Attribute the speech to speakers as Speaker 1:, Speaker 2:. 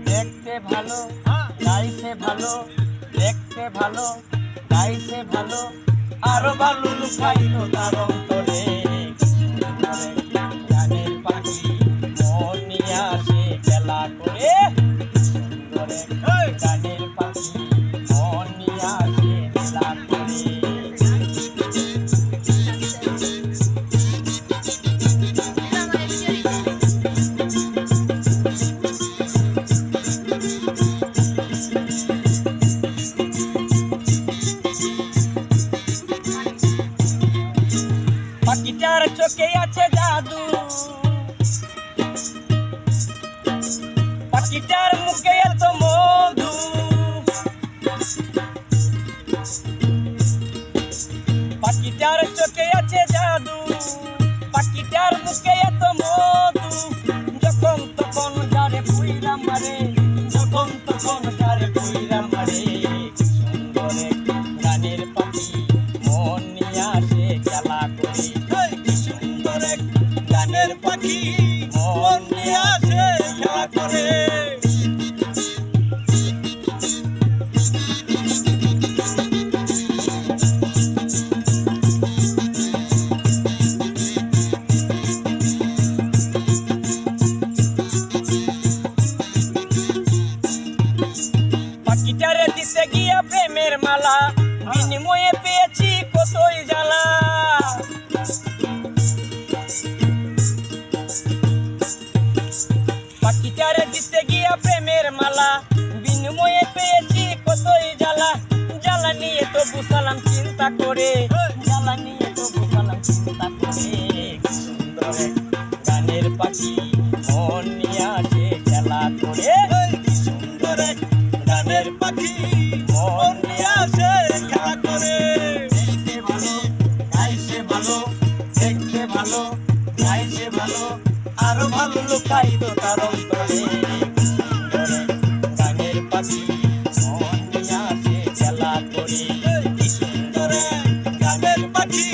Speaker 1: দেখতে ভালো গাইতে ভালো, দেখতে ভালো গাইতে ভালো, আরো ভালো লুকাইতো তার অন্তরে। গানের পাখি মন নিয়ে আসে খেলা করে, গানের পাখি মন নিয়ে আসে খেলা করে। পাখিটার চোখে আছে জাদু, পাখিটার মুখে এত মধু, পাখিটার চোখে আছে জাদু, পাখিটার মুখে এত মধু। যখন তখন গারে পুইরা মারে, যখন তখন গারে পুইরা মারে। সুন্দর এক গানের পাখি মন নিয়ে আসে খেলা করে, সুন্দর এক গানের পাখি মন নিয়ে আসে খেলা করে। পাখিটারে দিতে গিয়া প্রেমের মালা, বিনিময়ে পেয়েছি কতই জ্বালা। পাখিটারে দিতে গিয়া প্রেমের মালা, বিনিময়ে পেয়েছি কতই জ্বালা। জ্বালা নিয়ে তো বুঝালাম চিন্তা করে, জ্বালা নিয়ে তো বুঝালাম চিন্তা করে। সুন্দর এক গানের পাখি মন নিয়ে আসে খেলা করে, সুন্দর এক গানের পাখি মন নিয়ে আসে খেলা করে। দেখতে ভালো গাইতে ভালো, দেখতে ভালো গাইতে ভালো, আরো ভালো লুকাইতো তার অন্তরে। গানের পাখি মন নিয়ে আসে খেলা করে, সুন্দর গানের পাখি।